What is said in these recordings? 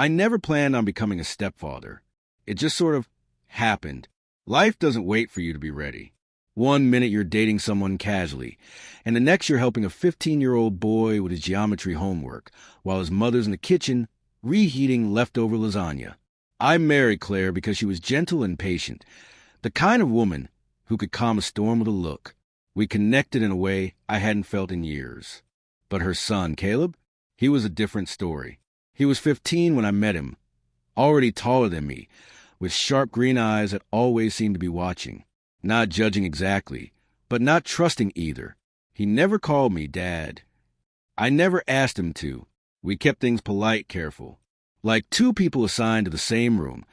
I never planned on becoming a stepfather. It just sort of happened. Life doesn't wait for you to be ready. One minute you're dating someone casually, and the next you're helping a 15-year-old boy with his geometry homework, while his mother's in the kitchen reheating leftover lasagna. I married Claire because she was gentle and patient, the kind of woman who could calm a storm with a look. We connected in a way I hadn't felt in years. But her son, Caleb, he was a different story. He was 15 when I met him, already taller than me, with sharp green eyes that always seemed to be watching. Not judging exactly, but not trusting either. He never called me Dad. I never asked him to. We kept things polite, careful. Like two people assigned to the same room,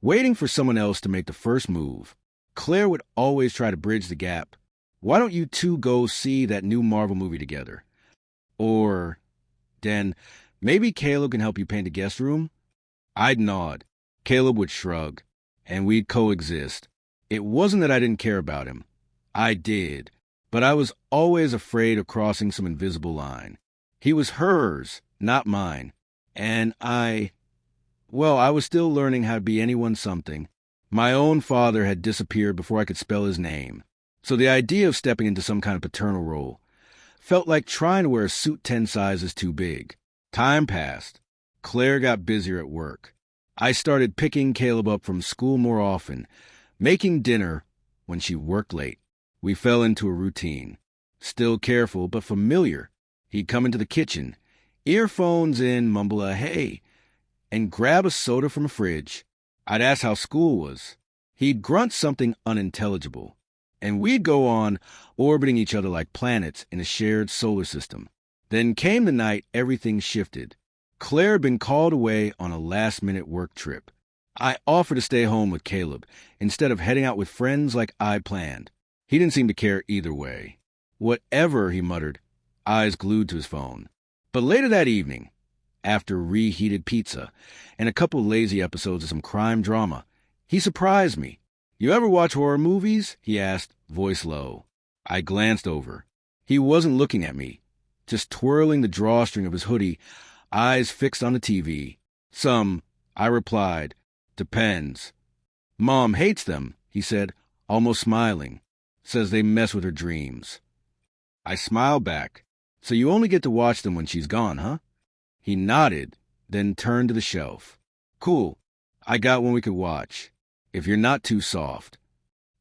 waiting for someone else to make the first move. Claire would always try to bridge the gap. Why don't you two go see that new Marvel movie together? Or, Dan, maybe Caleb can help you paint the guest room? I'd nod. Caleb would shrug, and we'd coexist. It wasn't that I didn't care about him. I did, but I was always afraid of crossing some invisible line. He was hers, not mine. And I was still learning how to be anyone something. My own father had disappeared before I could spell his name. So the idea of stepping into some kind of paternal role felt like trying to wear a suit 10 sizes too big. Time passed. Claire got busier at work. I started picking Caleb up from school more often, making dinner when she worked late. We fell into a routine. Still careful, but familiar. He'd come into the kitchen, earphones in, mumble a hey, and grab a soda from a fridge. I'd ask how school was. He'd grunt something unintelligible, and we'd go on orbiting each other like planets in a shared solar system. Then came the night everything shifted. Claire had been called away on a last-minute work trip. I offered to stay home with Caleb instead of heading out with friends like I planned. He didn't seem to care either way. Whatever, he muttered, eyes glued to his phone. But later that evening, after reheated pizza and a couple lazy episodes of some crime drama, he surprised me. You ever watch horror movies? He asked, voice low. I glanced over. He wasn't looking at me, just twirling the drawstring of his hoodie, eyes fixed on the TV. Some, I replied. Depends. Mom hates them, he said, almost smiling. Says they mess with her dreams. I smiled back. So you only get to watch them when she's gone, huh? He nodded, then turned to the shelf. Cool. I got one we could watch. If you're not too soft.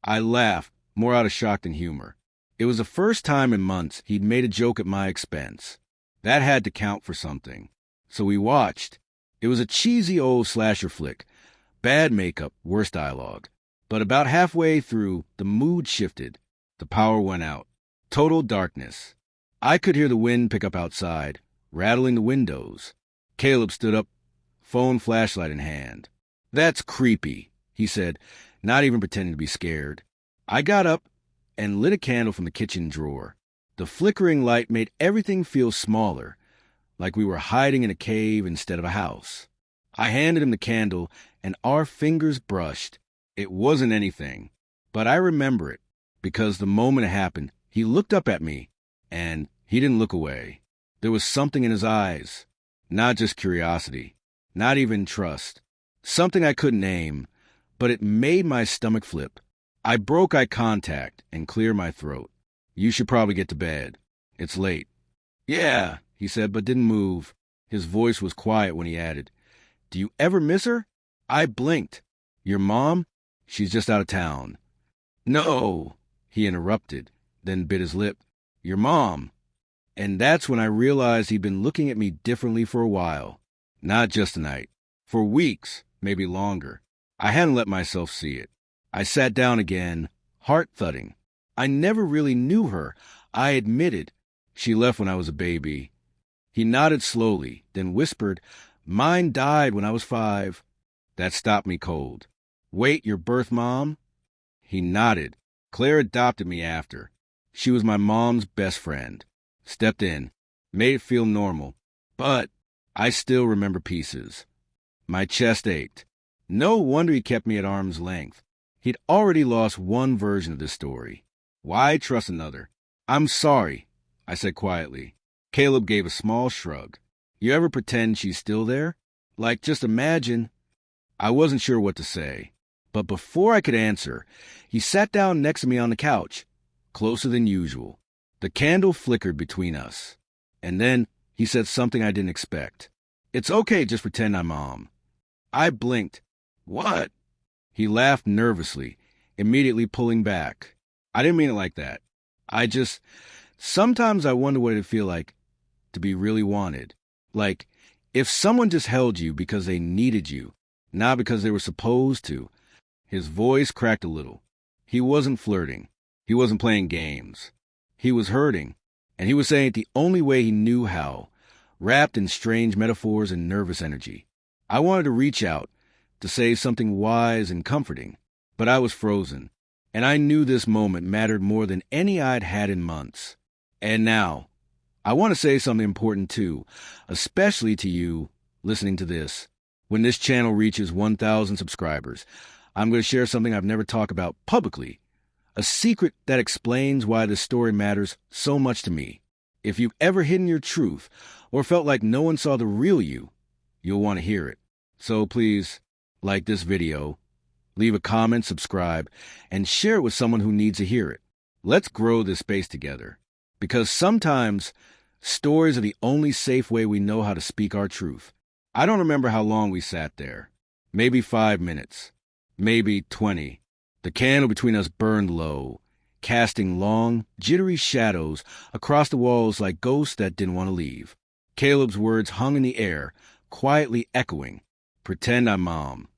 I laughed, more out of shock than humor. It was the first time in months he'd made a joke at my expense. That had to count for something. So we watched. It was a cheesy old slasher flick. Bad makeup, worse dialogue. But about halfway through, the mood shifted. The power went out. Total darkness. I could hear the wind pick up outside, rattling the windows. Caleb stood up, phone flashlight in hand. That's creepy, he said, not even pretending to be scared. I got up and lit a candle from the kitchen drawer. The flickering light made everything feel smaller, like we were hiding in a cave instead of a house. I handed him the candle, and our fingers brushed. It wasn't anything, but I remember it, because the moment it happened, he looked up at me, and he didn't look away. There was something in his eyes, not just curiosity, not even trust, something I couldn't name, but it made my stomach flip. I broke eye contact and cleared my throat. You should probably get to bed. It's late. Yeah, he said, but didn't move. His voice was quiet when he added, Do you ever miss her? I blinked. Your mom? She's just out of town. No, he interrupted, then bit his lip. Your mom. And that's when I realized he'd been looking at me differently for a while. Not just tonight. For weeks, maybe longer. I hadn't let myself see it. I sat down again, heart thudding. I never really knew her, I admitted. She left when I was a baby. He nodded slowly, then whispered, Mine died when I was 5. That stopped me cold. Wait, your birth mom? He nodded. Claire adopted me after. She was my mom's best friend. Stepped in. Made it feel normal. But I still remember pieces. My chest ached. No wonder he kept me at arm's length. He'd already lost one version of this story. Why trust another? I'm sorry, I said quietly. Caleb gave a small shrug. You ever pretend she's still there? Like, just imagine. I wasn't sure what to say. But before I could answer, he sat down next to me on the couch, closer than usual. The candle flickered between us. And then he said something I didn't expect. "It's okay, just pretend I'm Mom." I blinked. "What?" He laughed nervously, immediately pulling back. "I didn't mean it like that. Sometimes I wonder what it'd feel like to be really wanted. Like, if someone just held you because they needed you, not because they were supposed to." His voice cracked a little. He wasn't flirting. He wasn't playing games. He was hurting, and he was saying it the only way he knew how, wrapped in strange metaphors and nervous energy. I wanted to reach out, to say something wise and comforting, but I was frozen, and I knew this moment mattered more than any I'd had in months. And now, I want to say something important too, especially to you listening to this. When this channel reaches 1,000 subscribers, I'm going to share something I've never talked about publicly, a secret that explains why this story matters so much to me. If you've ever hidden your truth or felt like no one saw the real you, you'll want to hear it. So please, like this video, leave a comment, subscribe, and share it with someone who needs to hear it. Let's grow this space together. Because sometimes stories are the only safe way we know how to speak our truth. I don't remember how long we sat there. Maybe 5 minutes. Maybe 20. The candle between us burned low, casting long, jittery shadows across the walls like ghosts that didn't want to leave. Caleb's words hung in the air, quietly echoing. "Pretend I'm Mom."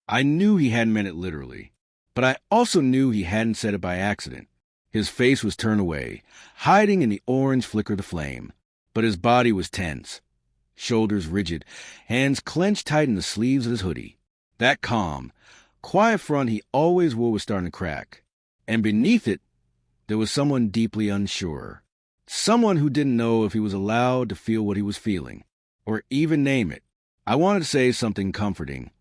I knew he hadn't meant it literally, but I also knew he hadn't said it by accident. His face was turned away, hiding in the orange flicker of the flame, but his body was tense, shoulders rigid, hands clenched tight in the sleeves of his hoodie. That calm, quiet front he always wore was starting to crack, and beneath it, there was someone deeply unsure. Someone who didn't know if he was allowed to feel what he was feeling, or even name it. I wanted to say something comforting,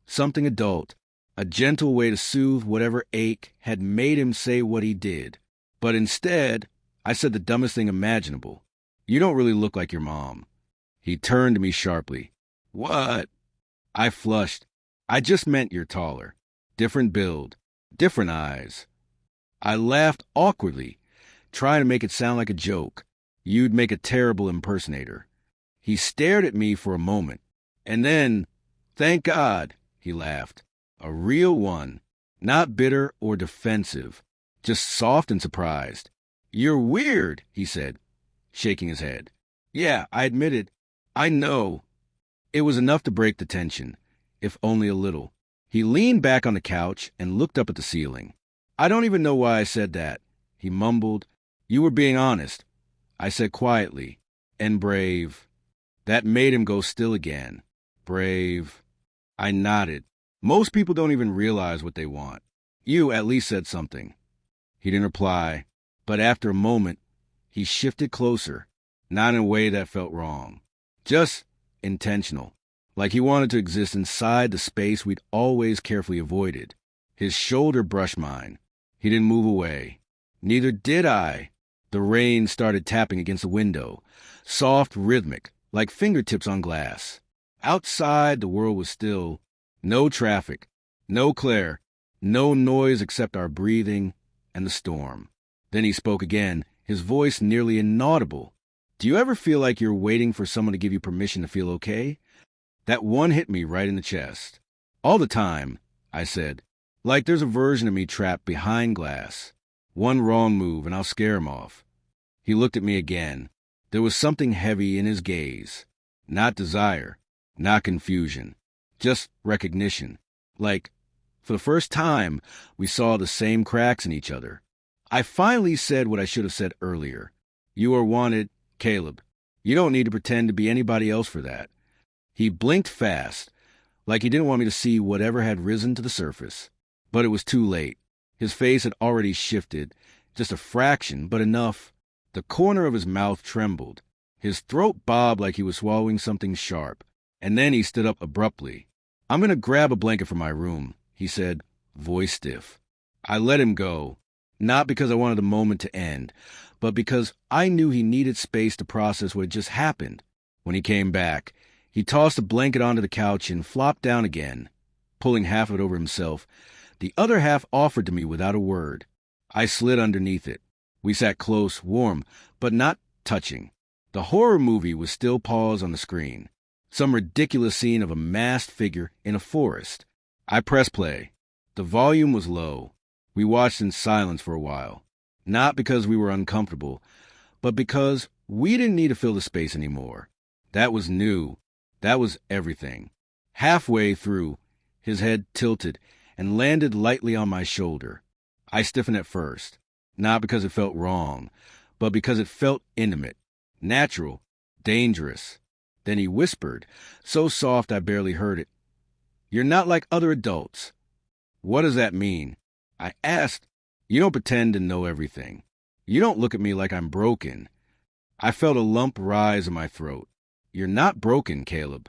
something adult, a gentle way to soothe whatever ache had made him say what he did. But instead, I said the dumbest thing imaginable. "You don't really look like your mom." He turned to me sharply. "What?" I flushed. "I just meant you're taller. Different build. Different eyes." I laughed awkwardly, trying to make it sound like a joke. "You'd make a terrible impersonator." He stared at me for a moment, and then, "Thank God," he laughed. A real one, not bitter or defensive, just soft and surprised. "You're weird," he said, shaking his head. "Yeah, I admitted. I know." It was enough to break the tension, if only a little. He leaned back on the couch and looked up at the ceiling. "I don't even know why I said that," he mumbled. "You were being honest." I said quietly, "And brave." That made him go still again. "Brave." I nodded. "Most people don't even realize what they want. You at least said something." He didn't reply, but after a moment, he shifted closer, not in a way that felt wrong, just intentional, like he wanted to exist inside the space we'd always carefully avoided. His shoulder brushed mine. He didn't move away. Neither did I. The rain started tapping against the window, soft, rhythmic, like fingertips on glass. Outside, the world was still. No traffic, no Claire, no noise except our breathing and the storm. Then he spoke again, his voice nearly inaudible. "Do you ever feel like you're waiting for someone to give you permission to feel okay?" That one hit me right in the chest. "All the time," I said. "Like there's a version of me trapped behind glass. One wrong move and I'll scare him off." He looked at me again. There was something heavy in his gaze. Not desire, not confusion. Just recognition. Like, for the first time, we saw the same cracks in each other. I finally said what I should have said earlier. "You are wanted, Caleb. You don't need to pretend to be anybody else for that." He blinked fast, like he didn't want me to see whatever had risen to the surface. But it was too late. His face had already shifted, just a fraction, but enough. The corner of his mouth trembled. His throat bobbed like he was swallowing something sharp. And then he stood up abruptly. "I'm going to grab a blanket from my room," he said, voice stiff. I let him go, not because I wanted the moment to end, but because I knew he needed space to process what had just happened. When he came back, He tossed a blanket onto the couch and flopped down again, pulling half of it over himself. The other half offered to me without a word. I slid underneath it. We sat close, warm, but not touching. The horror movie was still paused on the screen. Some ridiculous scene of a masked figure in a forest. I pressed play. The volume was low. We watched in silence for a while. Not because we were uncomfortable, but because we didn't need to fill the space anymore. That was new. That was everything. Halfway through, his head tilted and landed lightly on my shoulder. I stiffened at first, not because it felt wrong, but because it felt intimate, natural, dangerous. Then he whispered, so soft I barely heard it, "You're not like other adults." What does that mean? I asked. You don't pretend to know everything. You don't look at me like I'm broken. I felt a lump rise in my throat. You're not broken, Caleb.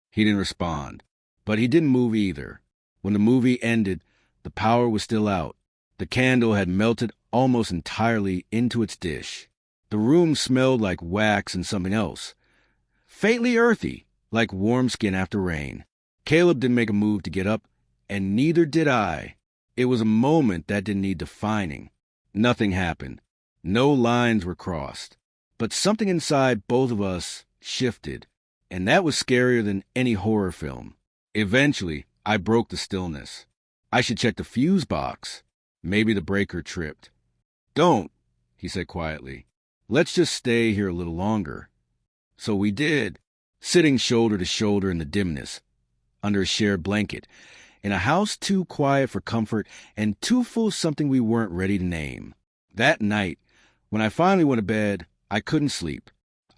He didn't respond, but he didn't move either. When the movie ended, the power was still out. The candle had melted almost entirely into its dish. The room smelled like wax and something else. Faintly earthy, like warm skin after rain. Caleb didn't make a move to get up, and neither did I. It was a moment that didn't need defining. Nothing happened. No lines were crossed. But something inside both of us shifted, and that was scarier than any horror film. Eventually, I broke the stillness. I should check the fuse box. Maybe the breaker tripped. Don't, he said quietly. Let's just stay here a little longer. So we did, sitting shoulder to shoulder in the dimness, under a shared blanket, in a house too quiet for comfort and too full of something we weren't ready to name. That night, when I finally went to bed, I couldn't sleep.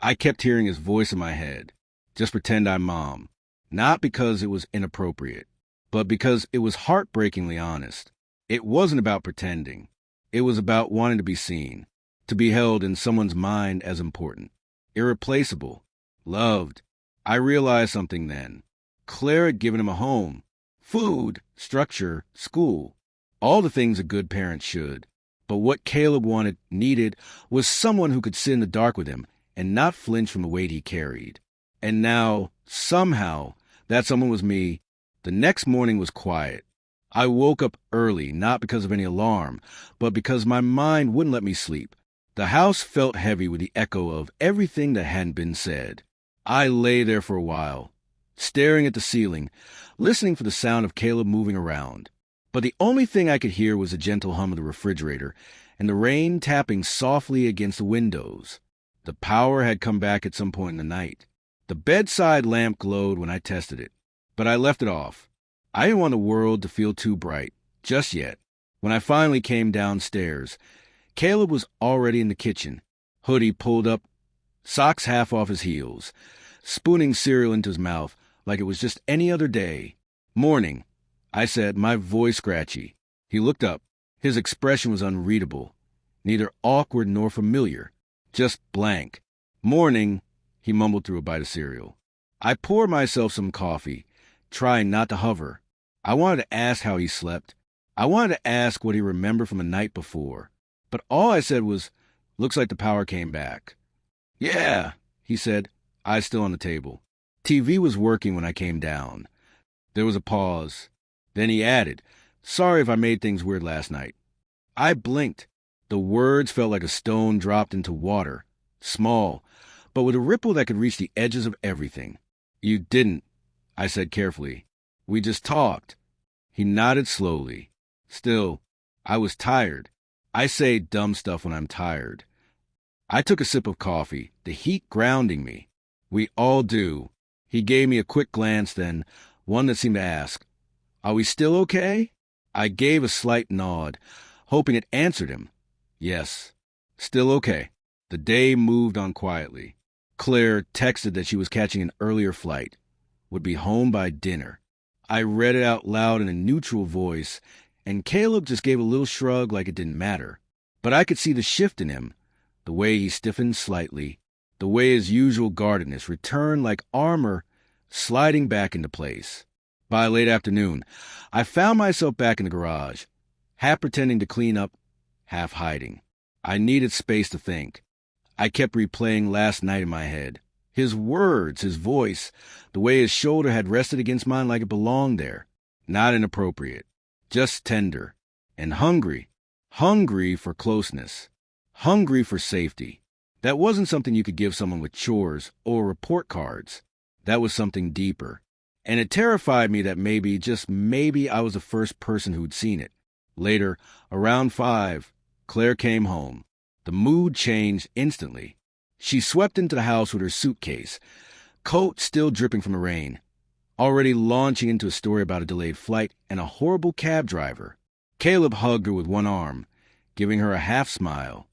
I kept hearing his voice in my head. Just pretend I'm Mom. Not because it was inappropriate, but because it was heartbreakingly honest. It wasn't about pretending. It was about wanting to be seen, to be held in someone's mind as important, irreplaceable, loved. I realized something then. Claire had given him a home, food, structure, school, all the things a good parent should. But what Caleb needed, was someone who could sit in the dark with him and not flinch from the weight he carried. And now, somehow, that someone was me. The next morning was quiet. I woke up early, not because of any alarm, but because my mind wouldn't let me sleep. The house felt heavy with the echo of everything that hadn't been said. I lay there for a while, staring at the ceiling, listening for the sound of Caleb moving around. But the only thing I could hear was the gentle hum of the refrigerator and the rain tapping softly against the windows. The power had come back at some point in the night. The bedside lamp glowed when I tested it, but I left it off. I didn't want the world to feel too bright, just yet. When I finally came downstairs, Caleb was already in the kitchen, hoodie pulled up, socks half off his heels, spooning cereal into his mouth like it was just any other day. "Morning," I said, my voice scratchy. He looked up. His expression was unreadable, neither awkward nor familiar, just blank. "Morning," he mumbled through a bite of cereal. I poured myself some coffee, trying not to hover. I wanted to ask how he slept. I wanted to ask what he remembered from the night before. But all I said was, "Looks like the power came back." "Yeah," he said, eyes still on the table. TV was working when I came down. There was a pause. Then he added, "Sorry if I made things weird last night." I blinked. The words felt like a stone dropped into water, small, but with a ripple that could reach the edges of everything. "You didn't," I said carefully. "We just talked." He nodded slowly. Still, I was tired. I say dumb stuff when I'm tired. I took a sip of coffee, the heat grounding me. "We all do." He gave me a quick glance then, one that seemed to ask, "Are we still okay?" I gave a slight nod, hoping it answered him. Yes, still okay. The day moved on quietly. Claire texted that she was catching an earlier flight, would be home by dinner. I read it out loud in a neutral voice, and Caleb just gave a little shrug like it didn't matter. But I could see the shift in him, the way he stiffened slightly, the way his usual guardedness returned like armor sliding back into place. By late afternoon, I found myself back in the garage, half pretending to clean up, half hiding. I needed space to think. I kept replaying last night in my head. His words, his voice, the way his shoulder had rested against mine like it belonged there. Not inappropriate, just tender. And hungry. Hungry for closeness. Hungry for safety. That wasn't something you could give someone with chores or report cards. That was something deeper. And it terrified me that maybe, just maybe, I was the first person who'd seen it. Later, around 5, Claire came home. The mood changed instantly. She swept into the house with her suitcase, coat still dripping from the rain, already launching into a story about a delayed flight and a horrible cab driver. Caleb hugged her with one arm, giving her a half smile.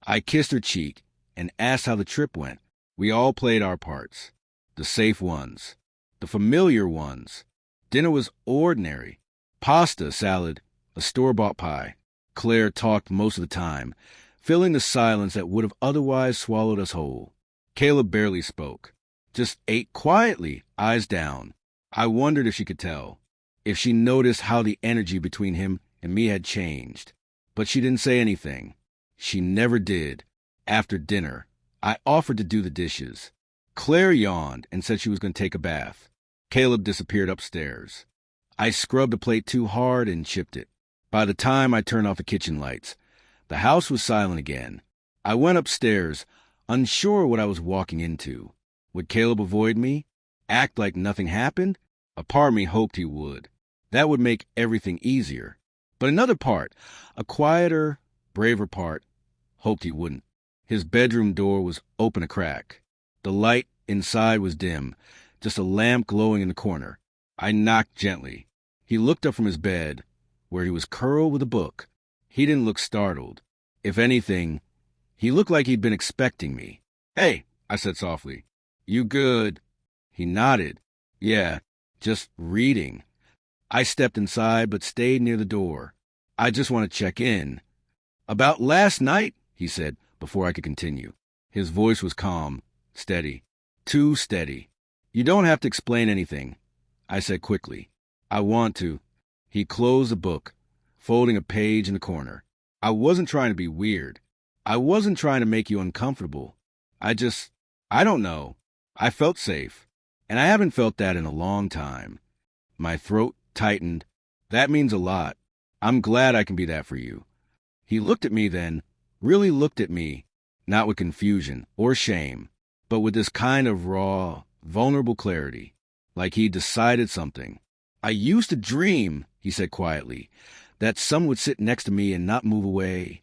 I kissed her cheek and asked how the trip went. We all played our parts. The safe ones. The familiar ones. Dinner was ordinary. Pasta, salad, a store-bought pie. Claire talked most of the time, filling the silence that would have otherwise swallowed us whole. Caleb barely spoke. Just ate quietly, eyes down. I wondered if she could tell, if she noticed how the energy between him and me had changed. But she didn't say anything. She never did. After dinner, I offered to do the dishes. Claire yawned and said she was going to take a bath. Caleb disappeared upstairs. I scrubbed a plate too hard and chipped it. By the time I turned off the kitchen lights, the house was silent again. I went upstairs, unsure what I was walking into. Would Caleb avoid me? Act like nothing happened? A part of me hoped he would. That would make everything easier. But another part, a quieter, braver part, hoped he wouldn't. His bedroom door was open a crack. The light inside was dim, just a lamp glowing in the corner. I knocked gently. He looked up from his bed, where he was curled with a book. He didn't look startled. If anything, he looked like he'd been expecting me. "Hey," I said softly. "You good?" He nodded. "Yeah, just reading." I stepped inside but stayed near the door. "I just want to check in." "About last night," he said before I could continue. His voice was calm, steady, too steady. "You don't have to explain anything," I said quickly. "I want to." He closed the book, folding a page in the corner. "I wasn't trying to be weird. I wasn't trying to make you uncomfortable. I don't know. I felt safe, and I haven't felt that in a long time." My throat tightened. "That means a lot. I'm glad I can be that for you." He looked at me then, really looked at me, not with confusion or shame, but with this kind of raw, vulnerable clarity, like he'd decided something. "I used to dream," he said quietly, "that someone would sit next to me and not move away."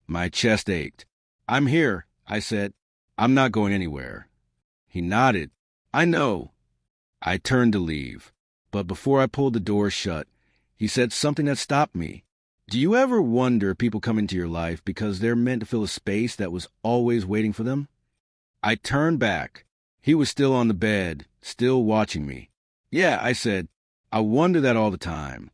My chest ached. "I'm here," I said. "I'm not going anywhere." He nodded. "I know." I turned to leave, but before I pulled the door shut, he said something that stopped me. "Do you ever wonder if people come into your life because they're meant to fill a space that was always waiting for them?" I turned back. He was still on the bed, still watching me. "Yeah," I said. "I wonder that all the time."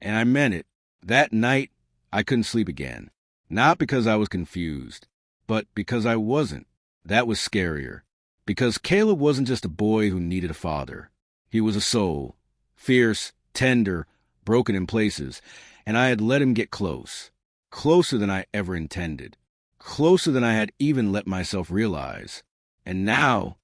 And I meant it. That night, I couldn't sleep again. Not because I was confused, but because I wasn't. That was scarier. Because Caleb wasn't just a boy who needed a father. He was a soul. Fierce, tender, broken in places, and I had let him get close. Closer than I ever intended. Closer than I had even let myself realize. And now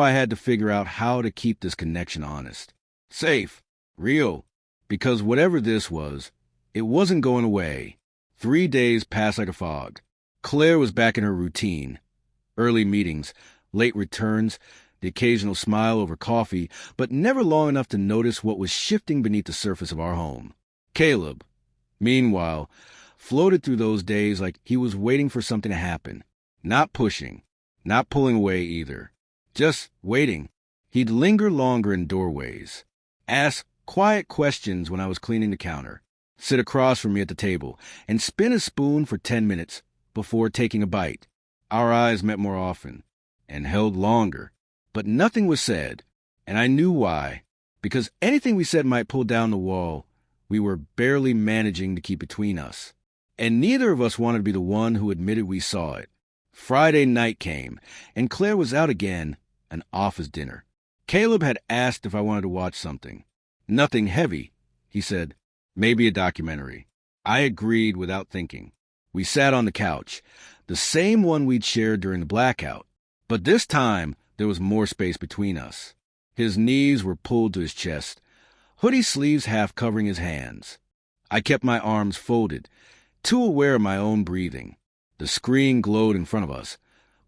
I had to figure out how to keep this connection honest. Safe. Real. Because whatever this was, it wasn't going away. 3 days passed like a fog. Claire was back in her routine. Early meetings, late returns, the occasional smile over coffee, but never long enough to notice what was shifting beneath the surface of our home. Caleb, meanwhile, floated through those days like he was waiting for something to happen. Not pushing, not pulling away either. Just waiting. He'd linger longer in doorways. Ask quiet questions when I was cleaning the counter. Sit across from me at the table and spin a spoon for 10 minutes before taking a bite. Our eyes met more often and held longer. But nothing was said, and I knew why. Because anything we said might pull down the wall we were barely managing to keep between us. And neither of us wanted to be the one who admitted we saw it. Friday night came, and Claire was out again, an office dinner. Caleb had asked if I wanted to watch something. Nothing heavy, he said. Maybe a documentary. I agreed without thinking. We sat on the couch, the same one we'd shared during the blackout. But this time, There was more space between us. His knees were pulled to his chest, hoodie sleeves half covering his hands. I kept my arms folded, too aware of my own breathing. The screen glowed in front of us,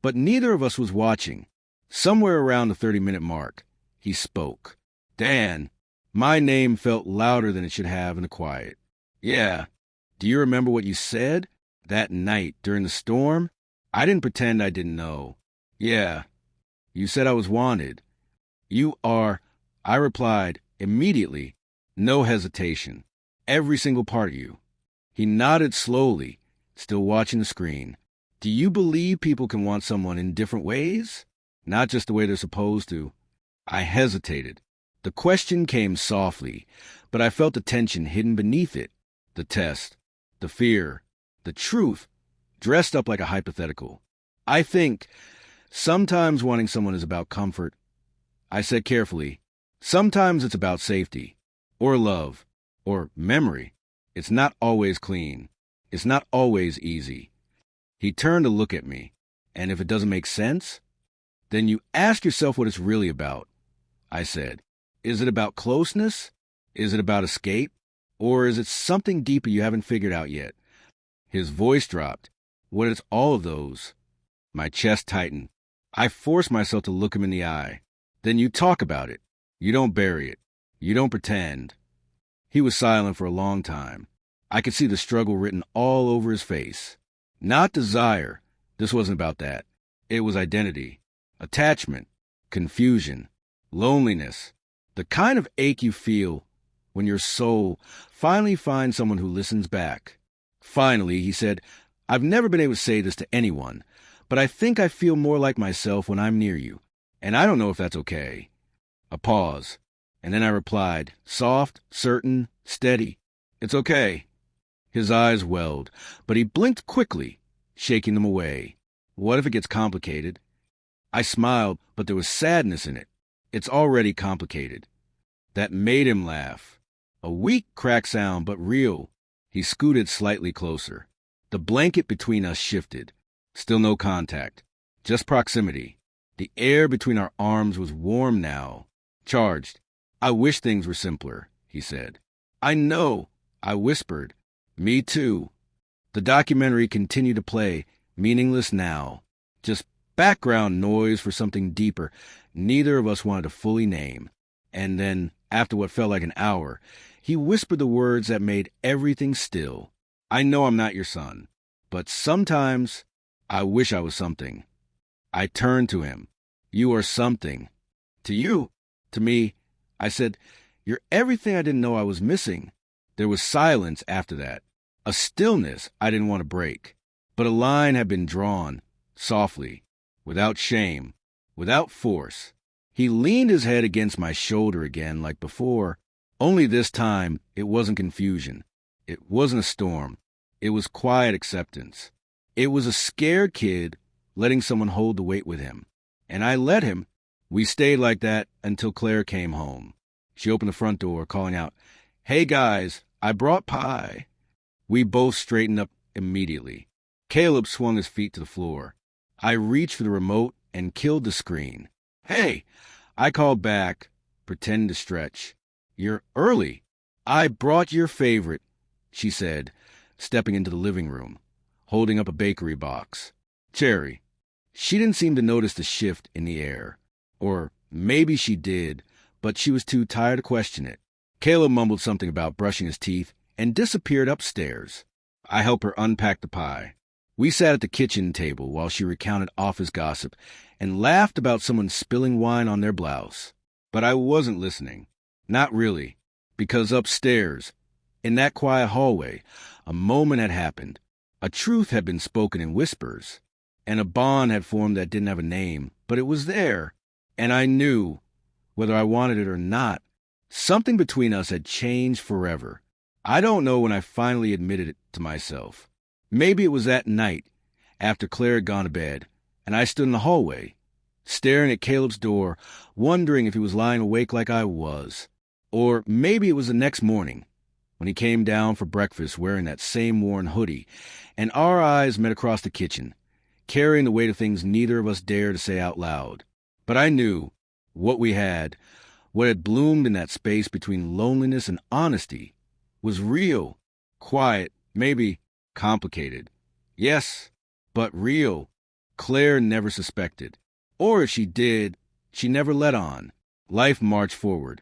but neither of us was watching. Somewhere around the 30-minute mark, he spoke. Dan. My name felt louder than it should have in the quiet. Yeah. Do you remember what you said? That night, during the storm? I didn't pretend I didn't know. Yeah. You said I was wanted. You are, I replied, immediately, no hesitation. Every single part of you. He nodded slowly, still watching the screen. Do you believe people can want someone in different ways? Not just the way they're supposed to. I hesitated. The question came softly, but I felt the tension hidden beneath it. The test, the fear, the truth, dressed up like a hypothetical. I think sometimes wanting someone is about comfort. I said carefully, sometimes it's about safety, or love, or memory. It's not always clean. It's not always easy. He turned to look at me, and if it doesn't make sense, then you ask yourself what it's really about. I said, is it about closeness? Is it about escape? Or is it something deeper you haven't figured out yet? His voice dropped. What is all of those? My chest tightened. I forced myself to look him in the eye. Then you talk about it. You don't bury it. You don't pretend. He was silent for a long time. I could see the struggle written all over his face. Not desire. This wasn't about that. It was identity, attachment, confusion, loneliness, the kind of ache you feel when your soul finally finds someone who listens back. Finally, he said, I've never been able to say this to anyone, but I think I feel more like myself when I'm near you, and I don't know if that's okay. A pause, and then I replied, soft, certain, steady. It's okay. His eyes welled, but he blinked quickly, shaking them away. What if it gets complicated? I smiled, but there was sadness in it. It's already complicated. That made him laugh. A weak crack sound, but real. He scooted slightly closer. The blanket between us shifted. Still no contact. Just proximity. The air between our arms was warm now. Charged. I wish things were simpler, he said. I know, I whispered. Me too. The documentary continued to play, meaningless now. Just background noise for something deeper neither of us wanted to fully name. And then, after what felt like an hour, he whispered the words that made everything still. I know I'm not your son, but sometimes I wish I was something. I turned to him. You are something. To you. To me. I said, you're everything I didn't know I was missing. There was silence after that. A stillness I didn't want to break. But a line had been drawn, softly, without shame, without force. He leaned his head against my shoulder again like before, only this time it wasn't confusion. It wasn't a storm. It was quiet acceptance. It was a scared kid letting someone hold the weight with him. And I let him. We stayed like that until Claire came home. She opened the front door, calling out, Hey guys, I brought pie. We both straightened up immediately. Caleb swung his feet to the floor. I reached for the remote and killed the screen. Hey, I called back, pretending to stretch. You're early. I brought your favorite, she said, stepping into the living room, holding up a bakery box. Cherry. She didn't seem to notice the shift in the air. Or maybe she did, but she was too tired to question it. Caleb mumbled something about brushing his teeth and disappeared upstairs. I helped her unpack the pie. We sat at the kitchen table while she recounted office gossip and laughed about someone spilling wine on their blouse. But I wasn't listening. Not really. Because upstairs, in that quiet hallway, a moment had happened. A truth had been spoken in whispers. And a bond had formed that didn't have a name, but it was there. And I knew, whether I wanted it or not, something between us had changed forever. I don't know when I finally admitted it to myself. Maybe it was that night, after Claire had gone to bed, and I stood in the hallway, staring at Caleb's door, wondering if he was lying awake like I was. Or maybe it was the next morning, when he came down for breakfast wearing that same worn hoodie, and our eyes met across the kitchen, carrying the weight of things neither of us dared to say out loud. But I knew what we had, what had bloomed in that space between loneliness and honesty, was real, quiet, maybe complicated. Yes, but real. Claire never suspected. Or if she did, she never let on. Life marched forward,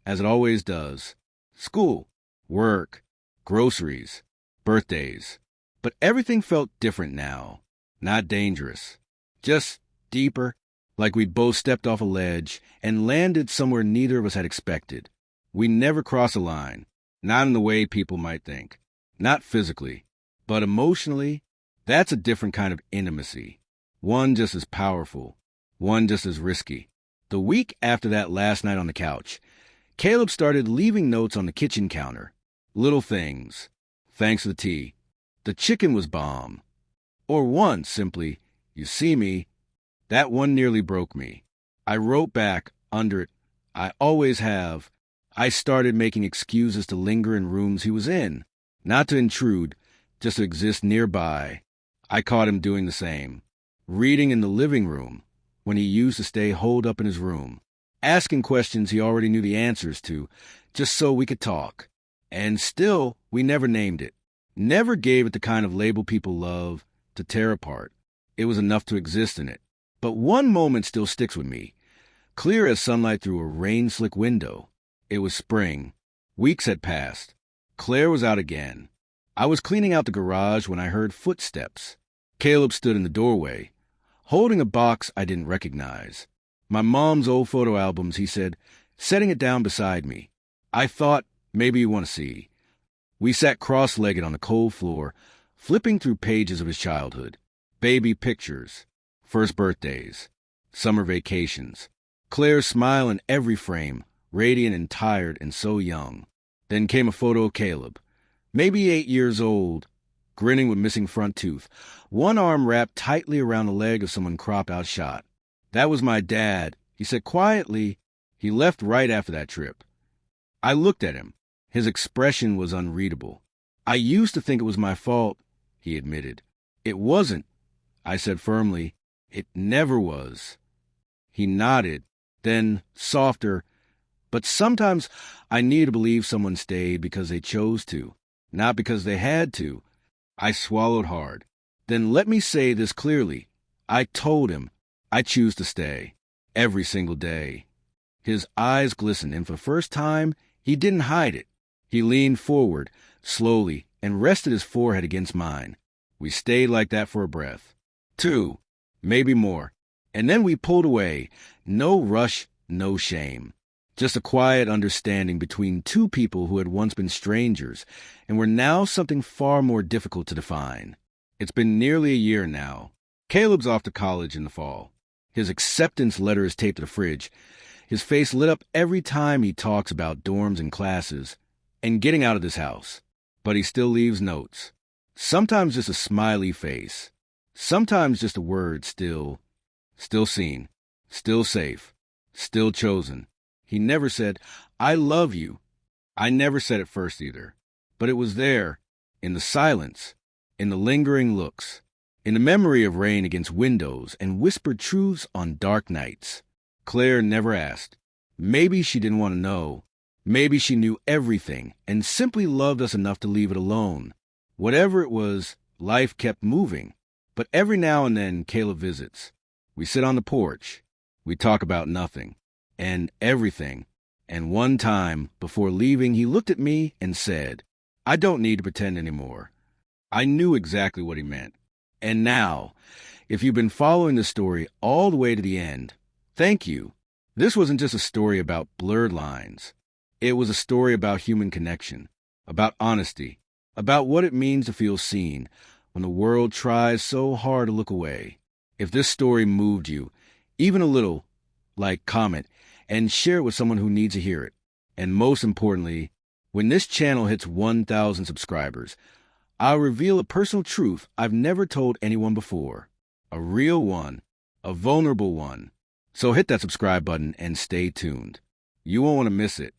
as it always does. School, work, groceries, birthdays. But everything felt different now. Not dangerous. Just deeper, like we'd both stepped off a ledge and landed somewhere neither of us had expected. We never crossed a line, not in the way people might think. Not physically, but emotionally. That's a different kind of intimacy. One just as powerful, one just as risky. The week after that last night on the couch, Caleb started leaving notes on the kitchen counter. Little things. Thanks for the tea. The chicken was bomb. Or one, simply, you see me. That one nearly broke me. I wrote back under it, I always have. I started making excuses to linger in rooms he was in. Not to intrude, just to exist nearby. I caught him doing the same. Reading in the living room, when he used to stay holed up in his room. Asking questions he already knew the answers to, just so we could talk. And still, we never named it. Never gave it the kind of label people love to tear apart. It was enough to exist in it. But one moment still sticks with me. Clear as sunlight through a rain-slick window. It was spring. Weeks had passed. Claire was out again. I was cleaning out the garage when I heard footsteps. Caleb stood in the doorway, holding a box I didn't recognize. My mom's old photo albums, he said, setting it down beside me. I thought, maybe you want to see. We sat cross-legged on the cold floor, flipping through pages of his childhood. Baby pictures, first birthdays, summer vacations. Claire's smile in every frame, radiant and tired and so young. Then came a photo of Caleb, maybe 8 years old, grinning with missing front tooth, one arm wrapped tightly around the leg of someone cropped out shot. That was my dad, he said quietly. He left right after that trip. I looked at him. His expression was unreadable. I used to think it was my fault, he admitted. It wasn't, I said firmly. It never was. He nodded, then, softer, but sometimes I need to believe someone stayed because they chose to, not because they had to. I swallowed hard. Then let me say this clearly. I told him I choose to stay, every single day. His eyes glistened, and for the first time, he didn't hide it. He leaned forward, slowly, and rested his forehead against mine. We stayed like that for a breath. 2, maybe more. And then we pulled away. No rush, no shame. Just a quiet understanding between two people who had once been strangers and were now something far more difficult to define. It's been nearly a year now. Caleb's off to college in the fall. His acceptance letter is taped to the fridge. His face lit up every time he talks about dorms and classes and getting out of this house. But he still leaves notes. Sometimes just a smiley face. Sometimes just a word, still seen, still safe, still chosen. He never said, I love you. I never said it first either. But it was there, in the silence, in the lingering looks, in the memory of rain against windows and whispered truths on dark nights. Claire never asked. Maybe she didn't want to know. Maybe she knew everything and simply loved us enough to leave it alone. Whatever it was, life kept moving. But every now and then, Caleb visits. We sit on the porch. We talk about nothing and everything. And one time, before leaving, he looked at me and said, I don't need to pretend anymore. I knew exactly what he meant. And now, if you've been following the story all the way to the end, thank you. This wasn't just a story about blurred lines. It was a story about human connection, about honesty, about what it means to feel seen when the world tries so hard to look away. If this story moved you, even a little, like, comment, and share it with someone who needs to hear it. And most importantly, when this channel hits 1,000 subscribers, I'll reveal a personal truth I've never told anyone before. A real one, a vulnerable one. So hit that subscribe button and stay tuned. You won't want to miss it.